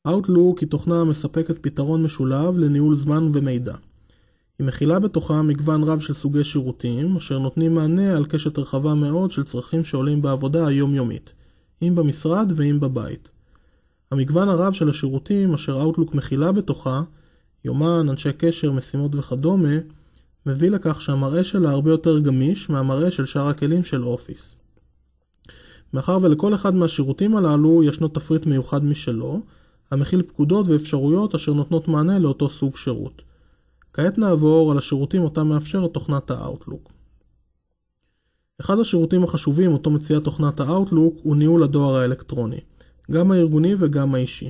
Outlook היא תוכנה המספקת פתרון משולב לניהול זמן ומידע. היא מכילה בתוכה מגוון רב של סוגי שירותים, אשר נותנים מענה על קשת רחבה מאוד של צרכים שעולים בעבודה היומיומית, אם במשרד ואם בבית. המגוון הרב של השירותים אשר Outlook מכילה בתוכה, יומן, אנשי קשר, משימות וכדומה, מביא לכך שהמראה שלה הרבה יותר גמיש מהמראה של שאר הכלים של אופיס. מאחר ולכל אחד מהשירותים הללו ישנו תפריט מיוחד משלו, המכיל פקודות ואפשרויות אשר נותנות מענה לאותו סוג שירות. כעת נעבור על השירותים אותם מאפשרת תוכנת ה-Outlook. אחד השירותים החשובים אותו מציעה תוכנת ה-Outlook הוא ניהול הדואר האלקטרוני, גם הארגוני וגם האישי.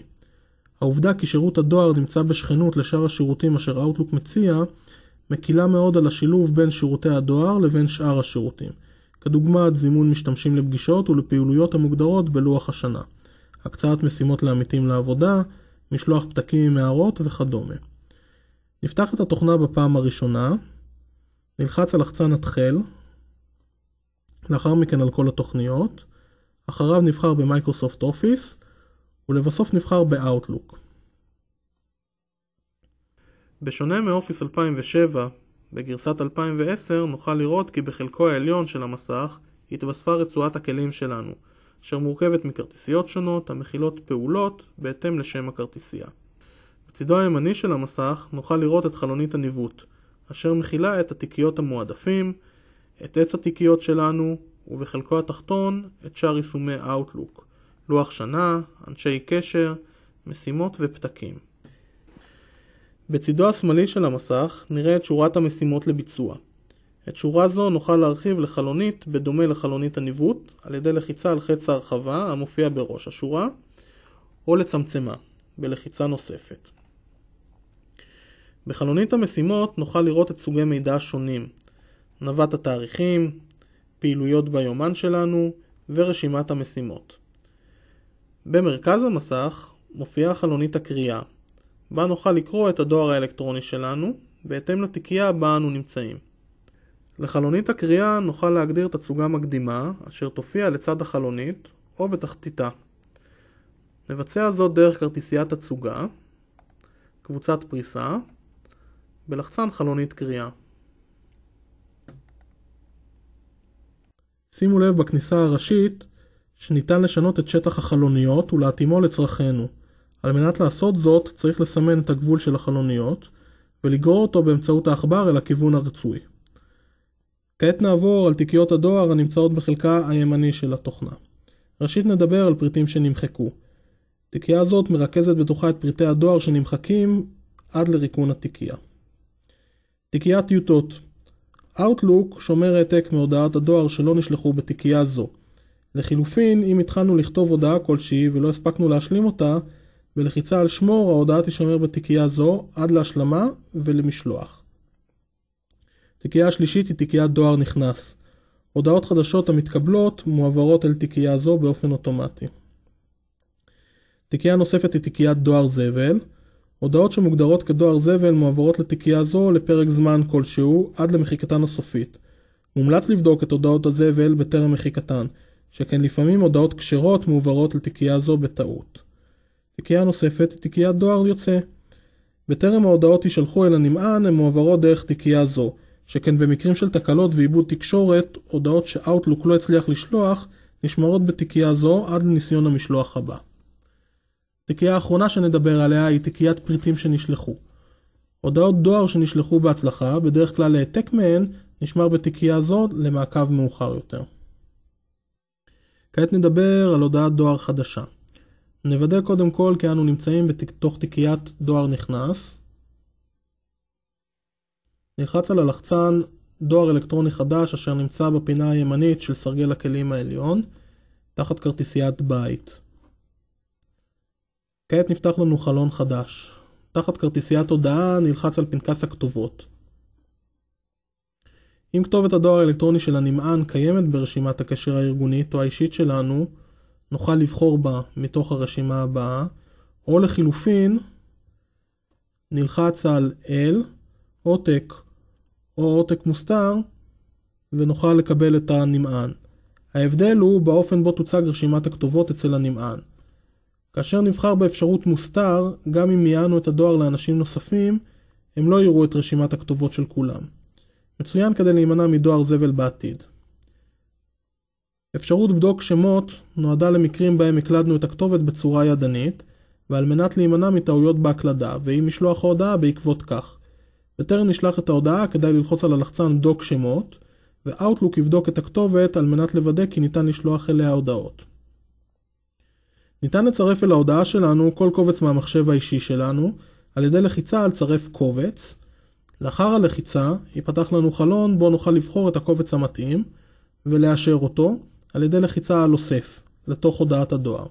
העובדה כי שירות הדואר נמצא בשכנות לשאר השירותים אשר Outlook מציע, מקילה מאוד על השילוב בין שירותי הדואר לבין שאר השירותים, כדוגמת זימון משתמשים לפגישות ולפעילויות המוגדרות בלוח השנה, הקצאת משימות לעמיתים לעבודה, משלוח פתקים, הערות וכדומה. נפתח את התוכנה בפעם הראשונה, נלחץ על לחצן התחל, לאחר מכן על כל התוכניות, אחריו נבחר במייקרוסופט אופיס, ולבסוף נבחר ב-Outlook. בשונה מאופיס 2007, בגרסת 2010 נוכל לראות כי בחלקו העליון של המסך התווספה רצועת הכלים שלנו, אשר מורכבת מכרטיסיות שונות המכילות פעולות בהתאם לשם הכרטיסייה. בצדו הימני של המסך נוכל לראות את חלונית הניווט, אשר מכילה את התיקיות המועדפים, את עץ התיקיות שלנו, ובחלקו התחתון את שאר יישומי Outlook, לוח שנה, אנשי קשר, משימות ופתקים. בצדו השמאלי של המסך נראה את שורת המשימות לביצוע. את שורה זו נוכל להרחיב לחלונית בדומה לחלונית הניווט על ידי לחיצה על חץ ההרחבה המופיע בראש השורה, או לצמצמה בלחיצה נוספת. בחלונית המשימות נוכל לראות את סוגי מידע שונים, נווט התאריכים, פעילויות ביומן שלנו ורשימת המשימות. במרכז המסך מופיעה חלונית הקריאה, בה נוכל לקרוא את הדואר האלקטרוני שלנו בהתאם לתיקייה בה אנו נמצאים. לחלונית הקריאה נוכל להגדיר תצוגה מקדימה אשר תופיע לצד החלונית או בתחתיתה. נבצע זאת דרך כרטיסיית תצוגה, קבוצת פריסה, בלחצן חלונית קריאה. שימו לב בכניסה הראשית שניתן לשנות את שטח החלוניות ולהתאימו לצרכינו. על מנת לעשות זאת צריך לסמן את הגבול של החלוניות ולגרור אותו באמצעות העכבר אל הכיוון הרצוי. כעת נעבור על תיקיות הדואר הנמצאות בחלקה הימני של התוכנה. ראשית נדבר על פריטים שנמחקו. תיקייה הזאת מרכזת בתוכה את פריטי הדואר שנמחקים עד לריקון התיקייה. תיקיית טיוטות. Outlook שומר העתק מהודעת הדואר שלא נשלחו בתיקייה זו. לחילופין, אם התחלנו לכתוב הודעה כלשהי ולא הספקנו להשלים אותה, בלחיצה על שמור ההודעה תישמר בתיקייה זו עד להשלמה ולמשלוח. תיקייה השלישית היא תיקיית דואר נכנס. הודעות חדשות המתקבלות מועברות אל תיקייה זו באופן אוטומטי. תיקייה נוספת היא תיקיית דואר זבל. הודעות שמוגדרות כדואר זבל מועברות לתיקייה זו לפרק זמן כלשהו עד למחיקתן הסופית. מומלץ לבדוק את הודעות הזבל בטרם מחיקתן, שכן לפעמים הודעות כשרות מועברות לתיקייה זו בטעות. תיקייה נוספת היא תיקיית דואר יוצא. בטרם ההודעות יישלחו אל הנמען הן מועברות דרך תיקייה זו, שכן במקרים של תקלות ועיבוד תקשורת, הודעות ש-Outlook לא הצליח לשלוח נשמרות בתיקייה זו עד לניסיון המשלוח הבא. תיקייה האחרונה שנדבר עליה היא תיקיית פריטים שנשלחו. הודעות דואר שנשלחו בהצלחה, בדרך כלל העתק מהן, נשמר בתיקייה זו למעקב מאוחר יותר. כעת נדבר על הודעת דואר חדשה. נוודא קודם כל כי אנו נמצאים בתוך תיקיית דואר נכנס. נלחץ על הלחצן דואר אלקטרוני חדש אשר נמצא בפינה הימנית של סרגל הכלים העליון, תחת כרטיסיית בית. כעת נפתח לנו חלון חדש. תחת כרטיסיית הודעה נלחץ על פנקס הכתובות. אם כתובת הדואר האלקטרוני של הנמען קיימת ברשימת הקשר הארגונית או האישית שלנו, נוכל לבחור בה מתוך הרשימה הבאה, או לחילופין נלחץ על אל, עותק או עותק מוסתר ונוכל לקבל את הנמען. ההבדל הוא באופן בו תוצג רשימת הכתובות אצל הנמען. כאשר נבחר באפשרות מוסתר, גם אם מייענו את הדואר לאנשים נוספים, הם לא יראו את רשימת הכתובות של כולם. מצוין כדי להימנע מדואר זבל בעתיד. אפשרות בדוק שמות נועדה למקרים בהם הקלדנו את הכתובת בצורה ידנית, ועל מנת להימנע מטעויות בהקלדה, ועם משלוח ההודעה בעקבות כך. בטרם נשלח את ההודעה כדאי ללחוץ על הלחצן בדוק שמות, ואוטלוק יבדוק את הכתובת על מנת לוודא כי ניתן לשלוח אליה הודעות. ניתן לצרף אל ההודעה שלנו כל קובץ מהמחשב האישי שלנו, על ידי לחיצה על צרף קובץ. לאחר הלחיצה ייפתח לנו חלון בו נוכל לבחור את הקובץ המתאים, ולאשר אותו על ידי לחיצה על אוסף, לתוך הודעת הדואר.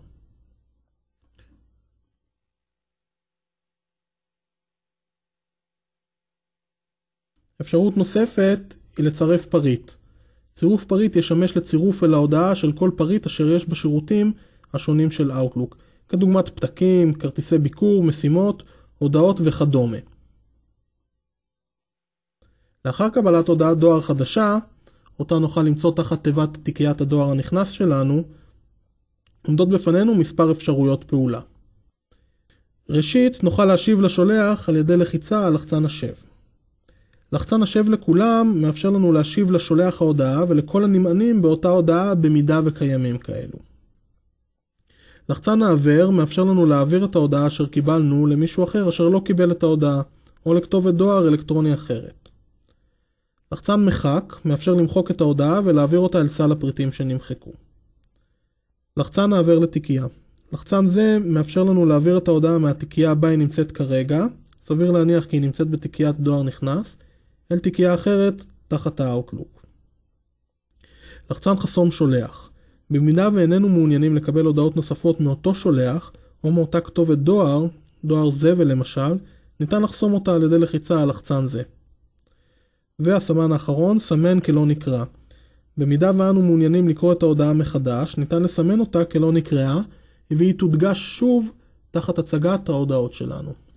אפשרות נוספת היא לצרף פריט. צירוף פריט ישמש לצירוף אל ההודעה של כל פריט אשר יש בשירותים השונים של Outlook, כדוגמת פתקים, כרטיסי ביקור, משימות, הודעות וכדומה. לאחר קבלת הודעת דואר חדשה, אותה נוכל למצוא תחת תיבת תיקיית הדואר הנכנס שלנו, עומדות בפנינו מספר אפשרויות פעולה. ראשית, נוכל להשיב לשולח על ידי לחיצה על לחצן השב. לחצן השב לכולם מאפשר לנו להשיב לשולח ההודעה ולכל הנמענים באותה הודעה במידה וקיימים כאלו. לחצן העבר מאפשר לנו להעביר את ההודעה אשר קיבלנו למישהו אחר אשר לא קיבל את ההודעה, או לכתובת דואר אלקטרוני אחרת. לחצן מחק מאפשר למחוק את ההודעה ולהעביר אותה אל סל הפריטים שנמחקו. לחצן העבר לתיקייה. לחצן זה מאפשר לנו להעביר את ההודעה מהתיקייה בה היא נמצאת כרגע, סביר להניח כי היא נמצאת בתיקיית דואר נכנס, אל תיקייה אחרת תחת האוטלוק. לחצן חסום שולח. במידה ואיננו מעוניינים לקבל הודעות נוספות מאותו שולח, או מאותה כתובת דואר, דואר זבל למשל, ניתן לחסום אותה על ידי לחיצה על לחצן זה. והסמן האחרון, סמן כלא נקרא. במידה ואנו מעוניינים לקרוא את ההודעה מחדש, ניתן לסמן אותה כלא נקראה, והיא תודגש שוב תחת הצגת ההודעות שלנו.